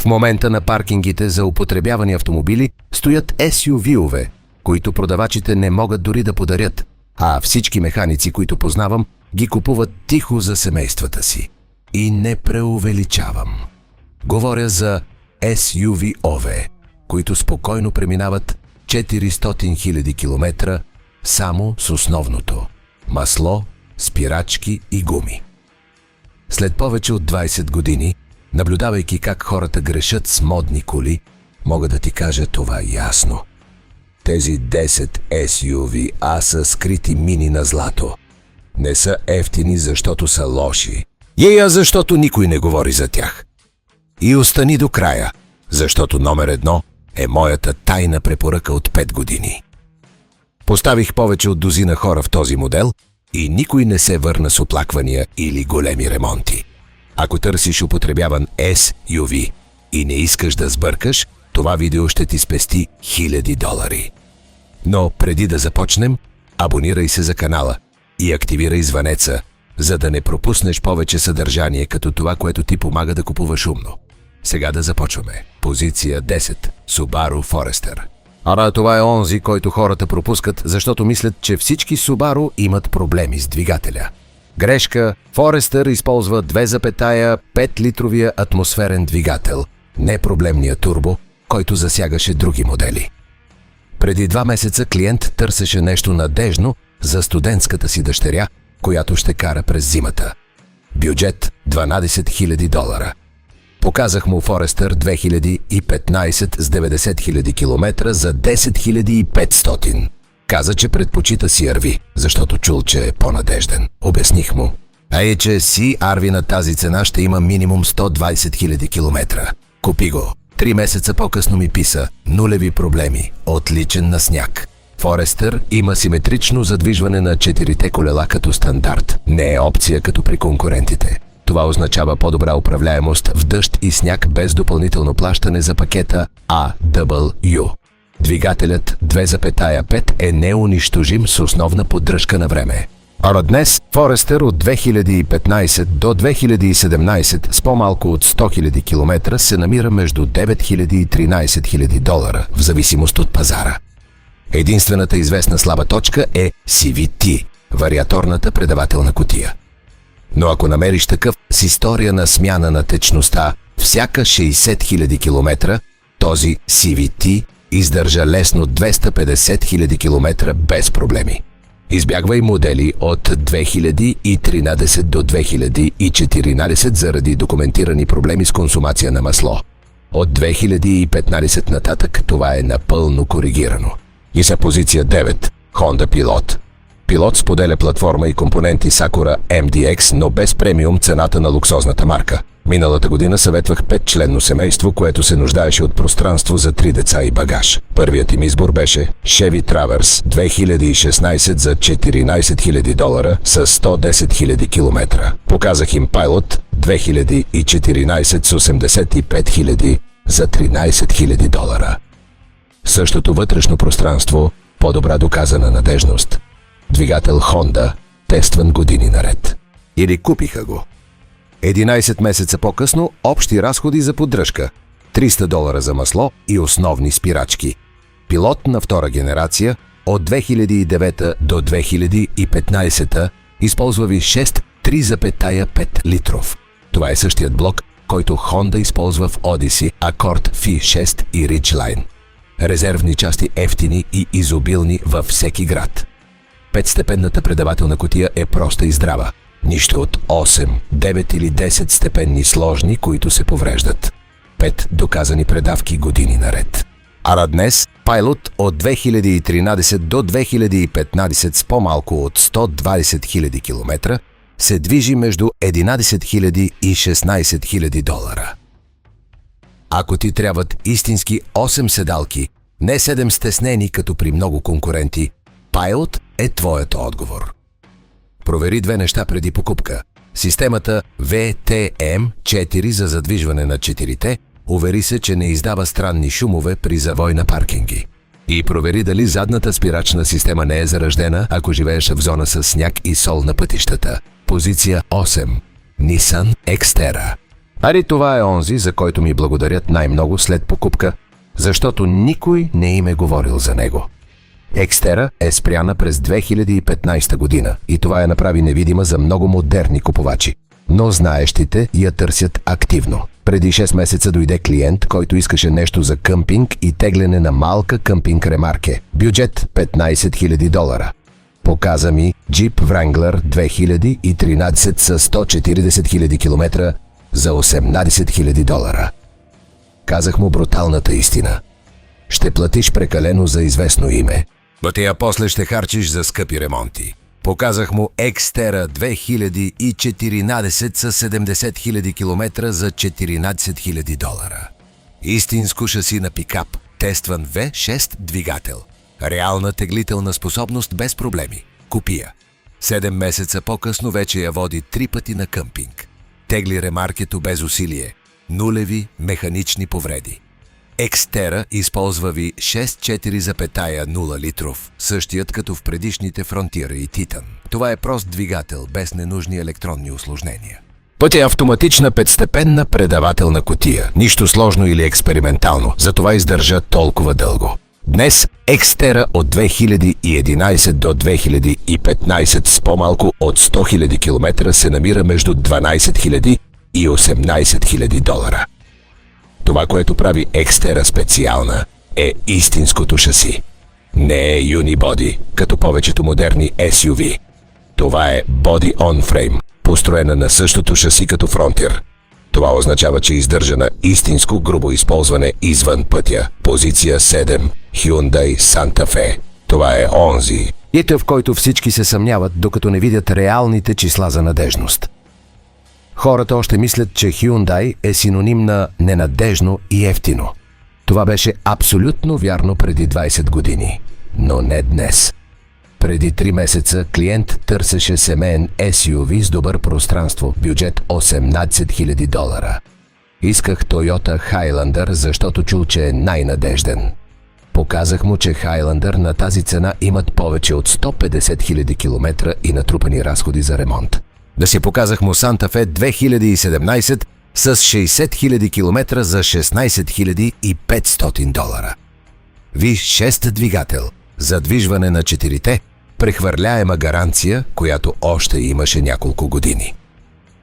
В момента на паркингите за употребявани автомобили стоят SUV-ове, които продавачите не могат дори да подарят, а всички механици, които познавам, ги купуват тихо за семействата си. И не преувеличавам. Говоря за SUV-ове, които спокойно преминават 400 000 километра само с основното – масло, спирачки и гуми. След повече от 20 години, наблюдавайки как хората грешат с модни коли, мога да ти кажа това ясно. Тези 10 SUV са скрити мини на злато. Не са ефтини, защото са лоши. Защото никой не говори за тях. И остани до края, защото номер 1 е моята тайна препоръка от 5 години. Поставих повече от дузина хора в този модел и никой не се върна с оплаквания или големи ремонти. Ако търсиш употребяван SUV и не искаш да сбъркаш, това видео ще ти спести $1000. Но преди да започнем, абонирай се за канала и активирай звънеца, за да не пропуснеш повече съдържание като това, което ти помага да купуваш умно. Сега да започваме. Позиция 10. Subaru Forester. Това е онзи, който хората пропускат, защото мислят, че всички Subaru имат проблеми с двигателя. Грешка. Forester използва 2,5-литровия атмосферен двигател, не проблемния турбо, който засягаше други модели. Преди 2 месеца клиент търсеше нещо надежно за студентската си дъщеря, която ще кара през зимата. Бюджет $12 000. Показах му Forester 2015 с 90 000 км за 10 500. Каза, че предпочита CR-V, защото чул, че е по-надежден. Обясних му. Че CR-V на тази цена ще има минимум 120 000 км. Купи го. 3 месеца по-късно ми писа: нулеви проблеми, отличен на сняг. Forester има симетрично задвижване на 4-те колела като стандарт. Не е опция като при конкурентите. Това означава по-добра управляемост в дъжд и сняг без допълнително плащане за пакета AWU. Двигателят 2,5 е неунищожим с основна поддръжка на време. Днес Forester от 2015 до 2017 с по-малко от 100 000 км се намира между $9 и $13 000 в зависимост от пазара. Единствената известна слаба точка е CVT – вариаторната предавателна кутия. Но ако намериш такъв с история на смяна на течността всяка 60 000 км, този CVT издържа лесно 250 000 км без проблеми. Избягвай модели от 2013 до 2014 заради документирани проблеми с консумация на масло. От 2015 нататък това е напълно коригирано. И за позиция 9 – Honda Pilot. Pilot споделя платформа и компоненти с Acura MDX, но без премиум цената на луксозната марка. Миналата година съветвах 5-членно семейство, което се нуждаеше от пространство за 3 деца и багаж. Първият им избор беше Chevy Traverse 2016 за $14 000 с 110 000 км. Показах им Pilot 2014 с 85 000 за $13 000. Същото вътрешно пространство, по-добра доказана надежност. Двигател Honda, тестван години наред. Или купиха го. 11 месеца по-късно общи разходи за поддръжка. $300 за масло и основни спирачки. Пилот на втора генерация от 2009 до 2015 използва V6 3,5 литров. Това е същият блок, който Honda използва в Odyssey, Accord V6 и Ridgeline. Резервни части ефтини и изобилни във всеки град. 5-степенната предавателна кутия е проста и здрава. Нищо от 8, 9 или 10 степенни сложни, които се повреждат. 5 доказани предавки години наред. Днес Pilot от 2013 до 2015 с по-малко от 120 000 км се движи между $11 000 и $16 000. Ако ти трябват истински 8 седалки, не 7 стеснени като при много конкуренти, Pilot е твоят отговор. Провери 2 неща преди покупка. Системата VTM4 за задвижване на 4-те, увери се, че не издава странни шумове при завой на паркинги. И провери дали задната спирачна система не е зараждена, ако живееш в зона с сняг и сол на пътищата. Позиция 8. Nissan Xterra. Ари това е онзи, за който ми благодарят най-много след покупка, защото никой не им е говорил за него. Xterra е спряна през 2015 година и това я направи невидима за много модерни купувачи. Но знаещите я търсят активно. Преди 6 месеца дойде клиент, който искаше нещо за къмпинг и тегляне на малка къмпинг ремарке. Бюджет $15,000. Показа ми Jeep Wrangler 2013 с 140 000 км за $18,000. Казах му бруталната истина. Ще платиш прекалено за известно име. А после ще харчиш за скъпи ремонти. Показах му Xterra 2014 с 70 000 км за $14,000. Истинско шаси на пикап, тестван V6 двигател. Реална теглителна способност без проблеми. Копия. 7 месеца по-късно вече я води 3 пъти на къмпинг. Тегли ремаркето без усилие. Нулеви механични повреди. Xterra използва ви 6,4,0 литров, същият като в предишните Frontier и Titan. Това е прост двигател, без ненужни електронни усложнения. Път е автоматична петстепенна предавателна кутия. Нищо сложно или експериментално, затова издържа толкова дълго. Днес Xterra от 2011 до 2015 с по-малко от 100 000 км се намира между $12,000 и $18,000. Това, което прави Xterra специална, е истинското шаси. Не е unibody, като повечето модерни SUV. Това е body on frame, построена на същото шаси като Frontier. Това означава, че издържа на истинско грубо използване извън пътя. Позиция 7. Hyundai Santa Fe. Това е онзи. Ито в който всички се съмняват, докато не видят реалните числа за надежност. Хората още мислят, че Hyundai е синоним на ненадежно и ефтино. Това беше абсолютно вярно преди 20 години, но не днес. Преди 3 месеца клиент търсеше семейен SUV с добър пространство, бюджет $18,000. Исках Toyota Highlander, защото чул, че е най-надежден. Показах му, че Highlander на тази цена имат повече от 150 000 км и натрупани разходи за ремонт. Да си показах му Santa Fe 2017 с 60 000 км за $16,500. V6 двигател, задвижване на 4-те, прехвърляема гаранция, която още имаше няколко години.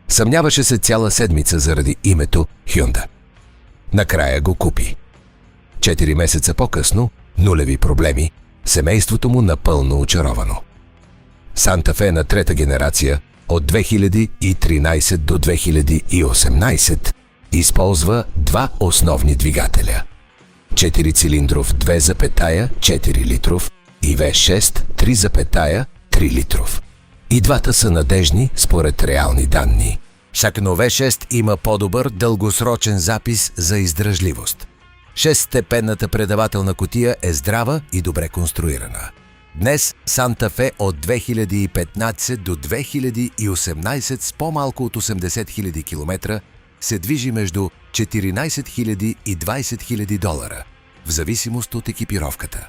Съмняваше се цяла седмица заради името Hyundai. Накрая го купи. 4 месеца по-късно, нулеви проблеми, семейството му напълно очаровано. Santa Fe на трета генерация от 2013 до 2018 използва два основни двигателя. 4-цилиндров 2,4 литров и V6 3,3 литров. И двата са надежни според реални данни. Шакно V6 има по-добър дългосрочен запис за издръжливост. 6-степенната предавателна кутия е здрава и добре конструирана. Днес Santa Fe от 2015 до 2018 с по-малко от 80 000 км се движи между $14,000 и $20,000, в зависимост от екипировката.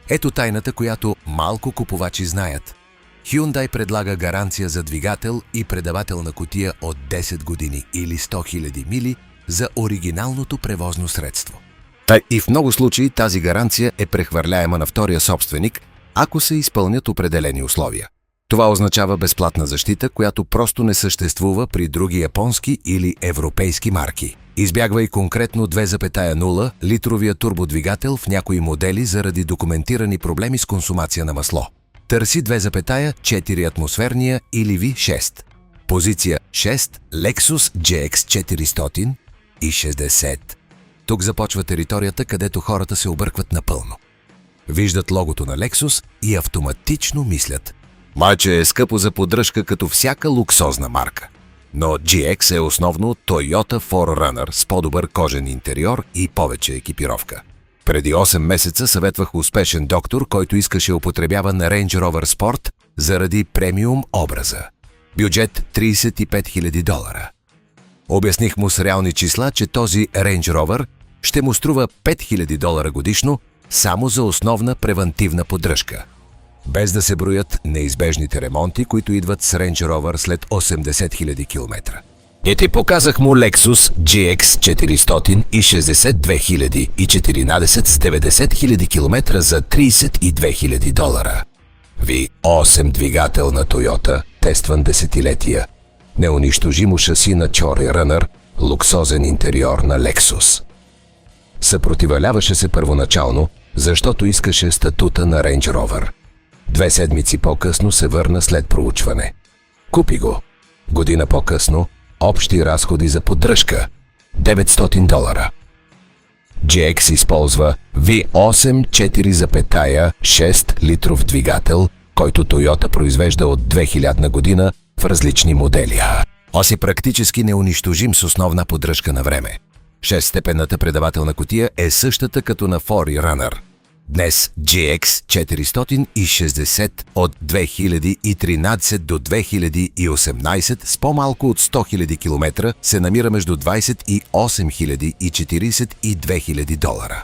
Ето тайната, която малко купувачи знаят. Hyundai предлага гаранция за двигател и предавателна кутия от 10 години или 100 000 мили за оригиналното превозно средство. И в много случаи тази гаранция е прехвърляема на втория собственик, ако се изпълнят определени условия. Това означава безплатна защита, която просто не съществува при други японски или европейски марки. Избягвай конкретно 2,0 литровия турбодвигател в някои модели заради документирани проблеми с консумация на масло. Търси 2,4 атмосферния или V6. Позиция 6 Lexus GX 460. Тук започва територията, където хората се объркват напълно. Виждат логото на Lexus и автоматично мислят: майче е скъпо за поддръжка като всяка луксозна марка. Но GX е основно Toyota 4Runner с по-добър кожен интериор и повече екипировка. Преди 8 месеца съветвах успешен доктор, който искаше употребяван Range Rover Sport заради премиум образа. Бюджет $35,000. Обясних му с реални числа, че този Range Rover ще му струва $5,000 годишно само за основна превантивна поддръжка, без да се броят неизбежните ремонти, които идват с Range Rover след 80 000 км. И ти показах му Lexus GX 460 2014 с 90 000 км за $32 000. V8 двигател на Toyota, тестван десетилетия. Неунищожимо шаси на Chori Runner, луксозен интериор на Lexus. Съпротивляваше се първоначално, защото искаше статута на Range Rover. 2 седмици по-късно се върна след проучване. Купи го. Година по-късно общи разходи за поддръжка – $900. GX използва V8 4,6 литров двигател, който Toyota произвежда от 2000 година в различни модели. Оси практически неунищожим с основна поддръжка на време. 6-степенната предавателна кутия е същата като на 4Runner. Днес GX 460 от 2013 до 2018 с по-малко от 100 000 км се намира между $28 000 и $42 000.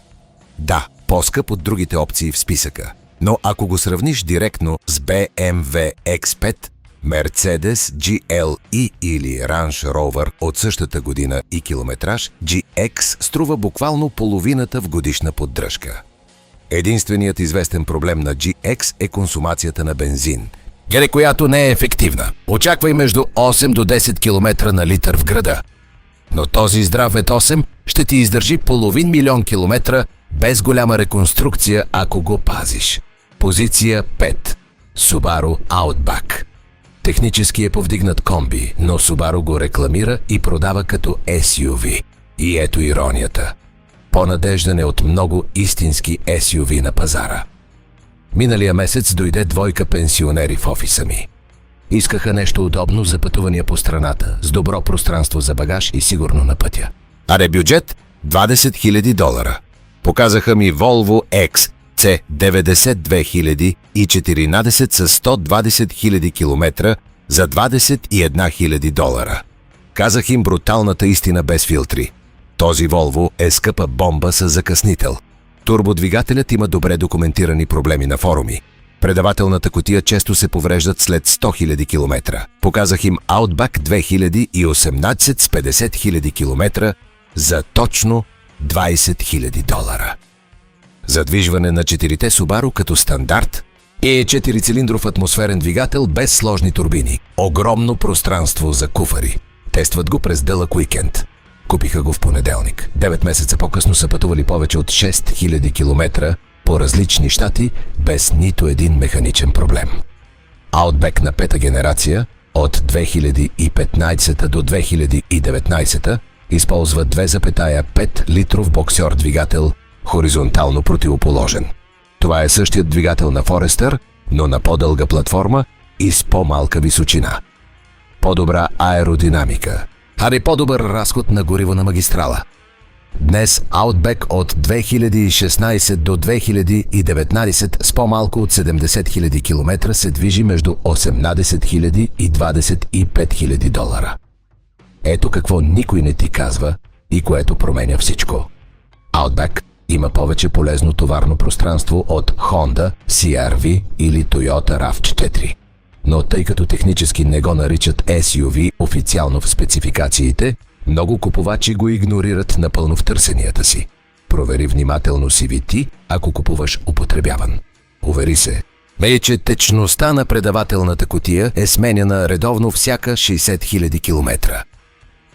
Да, по-скъп от другите опции в списъка. Но ако го сравниш директно с BMW X5, Mercedes GLE или Range Rover от същата година и километраж, GX струва буквално половината в годишна поддръжка. Единственият известен проблем на GX е консумацията на бензин, която не е ефективна. Очаквай между 8 до 10 км на литър в града. Но този здрав V8 ще ти издържи 500 000 км без голяма реконструкция, ако го пазиш. Позиция 5. Subaru Outback. Технически е повдигнат комби, но Subaru го рекламира и продава като SUV. И ето иронията. По-надежден е от много истински SUV на пазара. Миналия месец дойде двойка пенсионери в офиса ми. Искаха нещо удобно за пътувания по страната, с добро пространство за багаж и сигурно на пътя. Аре бюджет $20 000. Показаха ми Volvo X C90 2014 с 120 000 км за $21 000. Казах им бруталната истина без филтри. Този Volvo е скъпа бомба с закъснител. Турбодвигателят има добре документирани проблеми на форуми. Предавателната кутия често се повреждат след 100 000 км. Показах им Outback 2018 с 50 000 км за точно $20 000. Задвижване на 4-те Subaru като стандарт и 4-цилиндров атмосферен двигател без сложни турбини. Огромно пространство за куфари. Тестват го през дълъг уикенд. Купиха го в понеделник. 9 месеца по-късно са пътували повече от 6000 км по различни щати без нито един механичен проблем. Outback на пета генерация от 2015 до 2019 използва 2,5 литров боксер двигател, хоризонтално противоположен. Това е същият двигател на Forester, но на по-дълга платформа и с по-малка височина. По-добра аеродинамика. Ари по-добър разход на гориво на магистрала. Днес Outback от 2016 до 2019 с по-малко от 70 000 км се движи между $18 000 и $25 000. Ето какво никой не ти казва и което променя всичко. Outback има повече полезно товарно пространство от Honda CR-V или Toyota RAV4. Но тъй като технически не го наричат SUV официално в спецификациите, много купувачи го игнорират напълно в търсенията си. Провери внимателно CVT, ако купуваш употребяван. Увери се, че течността на предавателната кутия е сменяна редовно всяка 60 000 км.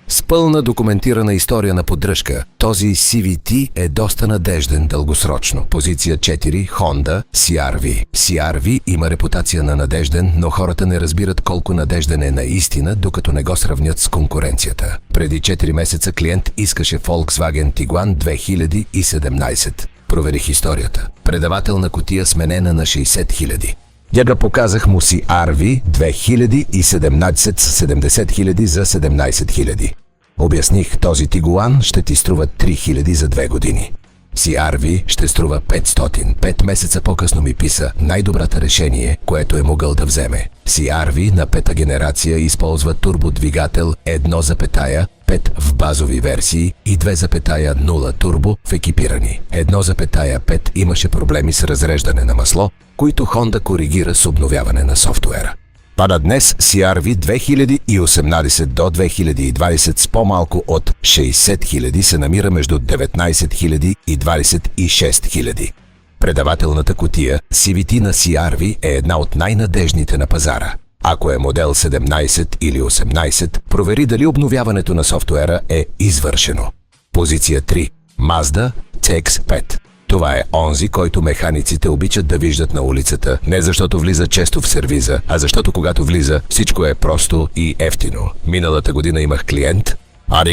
С пълна документирана история на поддръжка, този CVT е доста надежден дългосрочно. Позиция 4 – Honda CR-V. CR-V има репутация на надежден, но хората не разбират колко надежден е наистина, докато не го сравнят с конкуренцията. Преди 4 месеца клиент искаше Volkswagen Tiguan 2017. Проверих историята. Предавателна кутия сменена на 60 000. Яга показах му си CR-V 2017 с 70 000 за 17 000. Обясних, този Tiguan ще ти струва 3000 за 2 години. CR-V ще струва 500. 5 месеца по-късно ми писа най-добрата решение, което е могъл да вземе. CR-V на пета генерация използва турбодвигател 1,5 в базови версии и 2,0 турбо в екипирани. 1,5 имаше проблеми с разреждане на масло, които Honda коригира с обновяване на софтуера. Пада днес CR-V 2018 до 2020 с по-малко от 60 000 се намира между 19 000 и 26 000. Предавателната кутия CVT на CR-V е една от най-надежните на пазара. Ако е модел 17 или 18, провери дали обновяването на софтуера е извършено. Позиция 3. Mazda CX-5. Това е онзи, който механиците обичат да виждат на улицата, не защото влиза често в сервиза, а защото когато влиза, всичко е просто и ефтино. Миналата година имах клиент,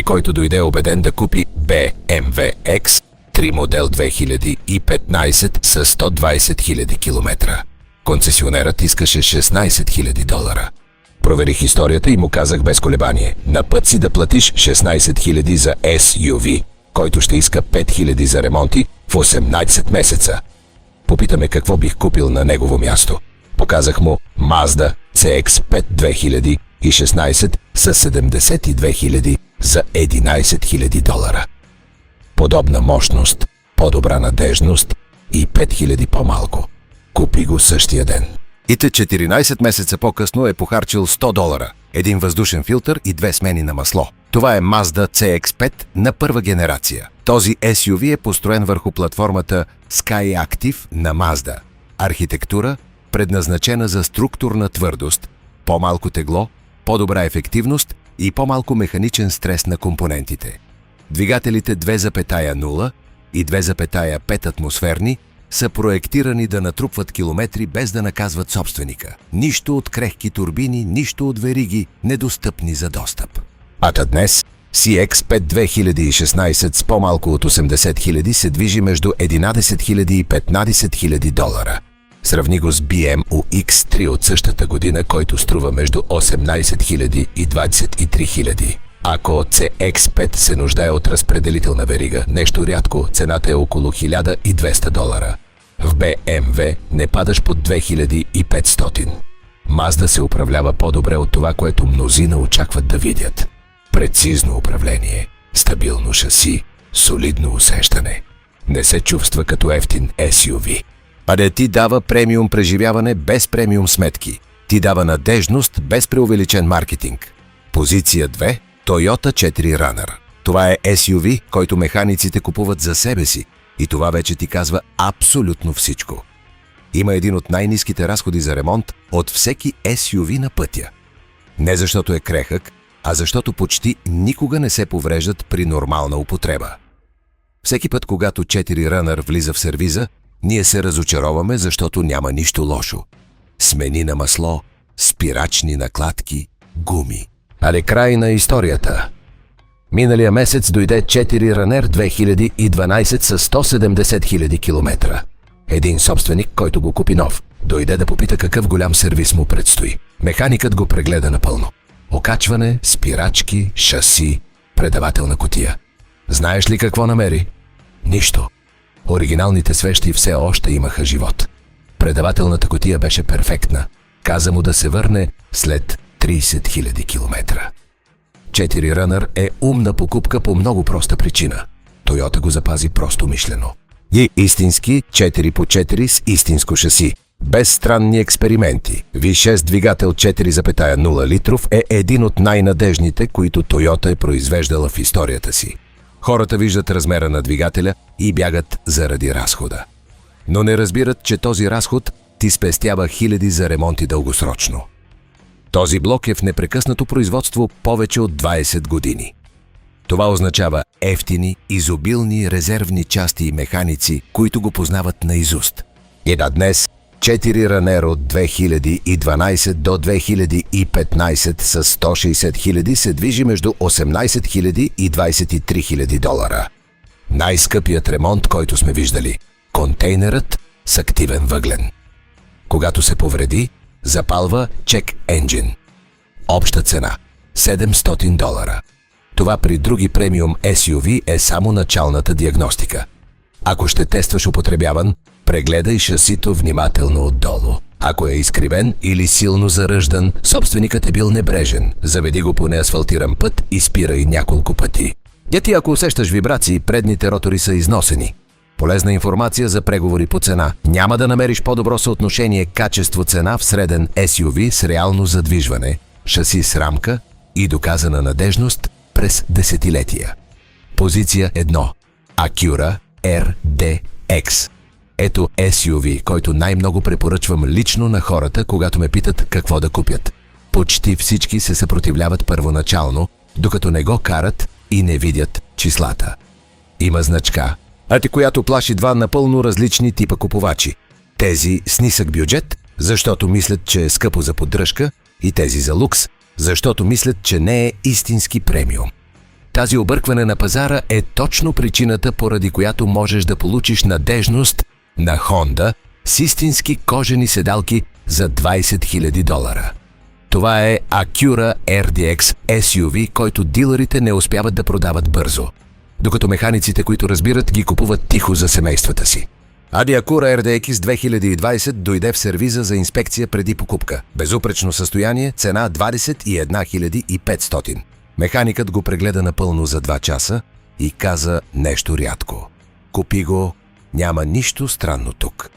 който дойде убеден да купи BMW X3 модел 2015 с 120 000 км. Концесионерът искаше $16 000. Проверих историята и му казах без колебание: на път си да платиш $16 000 за SUV, който ще иска $5 000 за ремонти в 18 месеца. Попитаме какво бих купил на негово място. Показах му Mazda CX-5 2016 с 72 000 за $11 000. Подобна мощност, по-добра надежност и 5000 по-малко. Купи го същия ден. И 14 месеца по-късно е похарчил $100, един въздушен филтър и 2 смени на масло. Това е Mazda CX-5 на първа генерация. Този SUV е построен върху платформата SkyActiv на Mazda. Архитектура, предназначена за структурна твърдост, по-малко тегло, по-добра ефективност и по-малко механичен стрес на компонентите. Двигателите 2,0 и 2,5 атмосферни са проектирани да натрупват километри без да наказват собственика. Нищо от крехки турбини, нищо от вериги, недостъпни за достъп. А днес CX-5 2016 с по-малко от 80 000 се движи между $11 000 и $15 000. Сравни го с BMW X3 от същата година, който струва между $18 000 и $23 000. Ако CX-5 се нуждае от разпределителна верига, нещо рядко, цената е около $1200. В BMW не падаш под 2500. Mazda се управлява по-добре от това, което мнозина очакват да видят. Прецизно управление, стабилно шаси, солидно усещане. Не се чувства като ефтин SUV. А да ти дава премиум преживяване без премиум сметки. Ти дава надежност без преувеличен маркетинг. Позиция 2. Toyota 4Runner. Това е SUV, който механиците купуват за себе си. И това вече ти казва абсолютно всичко. Има един от най-ниските разходи за ремонт от всеки SUV на пътя. Не защото е крехък, а защото почти никога не се повреждат при нормална употреба. Всеки път, когато 4Runner влиза в сервиза, ние се разочароваме, защото няма нищо лошо. Смени на масло, спирачни накладки, гуми. Але край на историята. Миналия месец дойде 4Runner 2012 с 170 000 км. Един собственик, който го купи нов, дойде да попита какъв голям сервис му предстои. Механикът го прегледа напълно. Окачване, спирачки, шаси, предавателна кутия. Знаеш ли какво намери? Нищо. Оригиналните свещи все още имаха живот. Предавателната кутия беше перфектна. Каза му да се върне след 30 000 км. 4Runner е умна покупка по много проста причина. Toyota го запази просто мишлено. И истински 4x4 с истинско шаси. Без странни експерименти. V6 двигател 4,0 литров е един от най-надежните, които Toyota е произвеждала в историята си. Хората виждат размера на двигателя и бягат заради разхода. Но не разбират, че този разход ти спестява хиляди за ремонти дългосрочно. Този блок е в непрекъснато производство повече от 20 години. Това означава ефтини, изобилни резервни части и механици, които го познават наизуст. И днес 4Runner от 2012 до 2015 с 160 000 се движи между $18 000 и $23 000. Най-скъпият ремонт, който сме виждали – контейнерът с активен въглен. Когато се повреди, запалва check engine. Обща цена – $700. Това при други премиум SUV е само началната диагностика. Ако ще тестваш употребяван, прегледай шасито внимателно отдолу. Ако е изкривен или силно заръждан, собственикът е бил небрежен. Заведи го по неасфалтиран път и спирай няколко пъти. Ти ако усещаш вибрации, предните ротори са износени. Полезна информация за преговори по цена. Няма да намериш по-добро съотношение качество-цена в среден SUV с реално задвижване, шаси с рамка и доказана надежност през десетилетия. Позиция 1. Acura RDX. Ето SUV, който най-много препоръчвам лично на хората, когато ме питат какво да купят. Почти всички се съпротивляват първоначално, докато не го карат и не видят числата. Има значка, която плаши два напълно различни типа купувачи. Тези с нисък бюджет, защото мислят, че е скъпо за поддръжка, и тези за лукс, защото мислят, че не е истински премиум. Тази объркване на пазара е точно причината, поради която можеш да получиш надежност на Honda с истински кожени седалки за $20 000. Това е Acura RDX SUV, който дилърите не успяват да продават бързо, докато механиците, които разбират, ги купуват тихо за семействата си. Acura RDX 2020 дойде в сервиза за инспекция преди покупка. Безупречно състояние, цена 21 500. Механикът го прегледа напълно за 2 часа и каза нещо рядко. Купи го, няма нищо странно тук.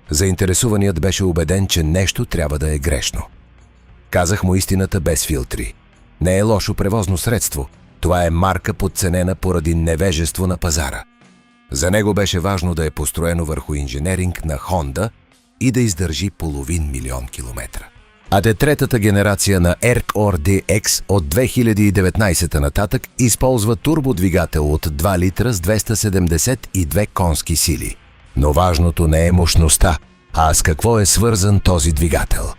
Заинтересуваният беше убеден, че нещо трябва да е грешно. Казах му истината без филтри. Не е лошо превозно средство. Това е марка подценена поради невежество на пазара. За него беше важно да е построено върху инженеринг на Honda и да издържи 500 000 километра. А третата генерация на RDX от 2019 нататък използва турбодвигател от 2 литра с 272 конски сили. Но важното не е мощността, а с какво е свързан този двигател.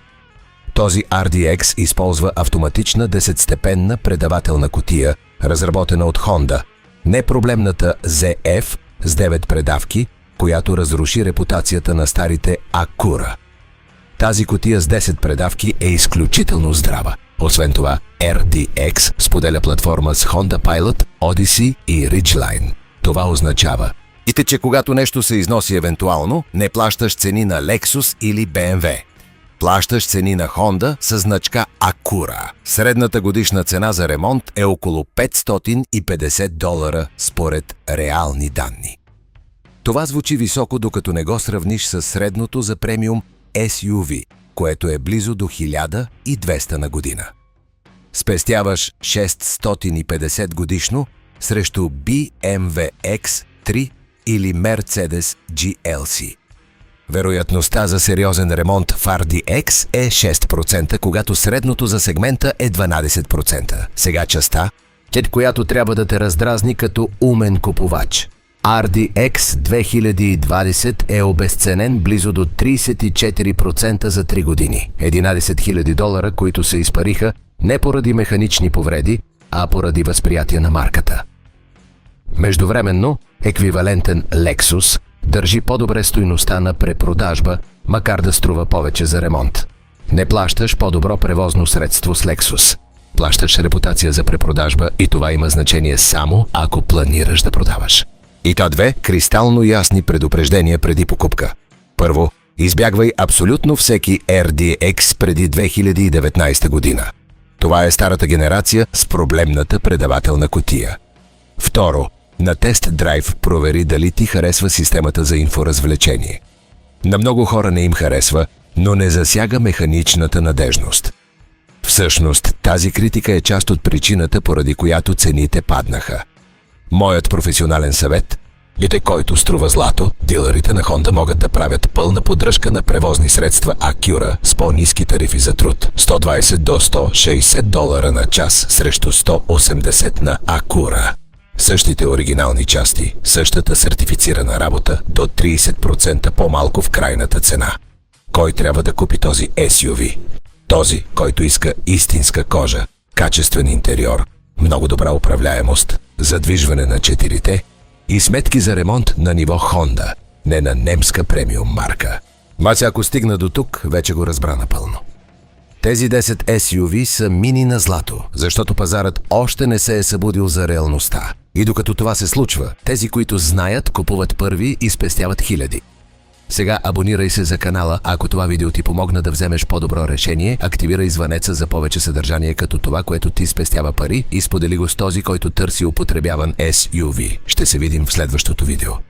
Този RDX използва автоматична 10-степенна предавателна кутия, разработена от Honda, непроблемната ZF с 9 предавки, която разруши репутацията на старите Acura. Тази кутия с 10 предавки е изключително здрава. Освен това, RDX споделя платформа с Honda Pilot, Odyssey и Ridgeline. Това означава, че когато нещо се износи евентуално, не плащаш цени на Lexus или BMW. Плащаш цени на Honda с значка Acura. Средната годишна цена за ремонт е около $550 според реални данни. Това звучи високо, докато не го сравниш с средното за премиум SUV, което е близо до 1200 на година. Спестяваш $650 годишно срещу BMW X3 или Mercedes GLC. Вероятността за сериозен ремонт в RDX е 6%, когато средното за сегмента е 12%. Сега частта, която трябва да те раздразни като умен купувач. RDX 2020 е обезценен близо до 34% за 3 години. $11 000, които се изпариха не поради механични повреди, а поради възприятие на марката. Междувременно, еквивалентен Lexus държи по-добре стойността на препродажба, макар да струва повече за ремонт. Не плащаш по-добро превозно средство с Lexus. Плащаш репутация за препродажба и това има значение само ако планираш да продаваш. И то 2 кристално ясни предупреждения преди покупка. Първо, избягвай абсолютно всеки RDX преди 2019 година. Това е старата генерация с проблемната предавателна кутия. Второ, на тест драйв провери дали ти харесва системата за инфоразвлечение. На много хора не им харесва, но не засяга механичната надежност. Всъщност, тази критика е част от причината, поради която цените паднаха. Моят професионален съвет е, който струва злато, дилърите на Honda могат да правят пълна поддръжка на превозни средства Acura с по-ниски тарифи за труд. $120 до $160 на час срещу $180 на Acura. Същите оригинални части, същата сертифицирана работа до 30% по-малко в крайната цена. Кой трябва да купи този SUV? Този, който иска истинска кожа, качествен интериор, много добра управляемост, задвижване на 4-те и сметки за ремонт на ниво Honda, не на немска премиум марка. Мася, ако стигна до тук, вече го разбра напълно. Тези 10 SUV са мини на злато, защото пазарът още не се е събудил за реалността. И докато това се случва, тези, които знаят, купуват първи и спестяват хиляди. Сега абонирай се за канала, ако това видео ти помогна да вземеш по-добро решение, активирай звънеца за повече съдържание като това, което ти спестява пари и сподели го с този, който търси употребяван SUV. Ще се видим в следващото видео.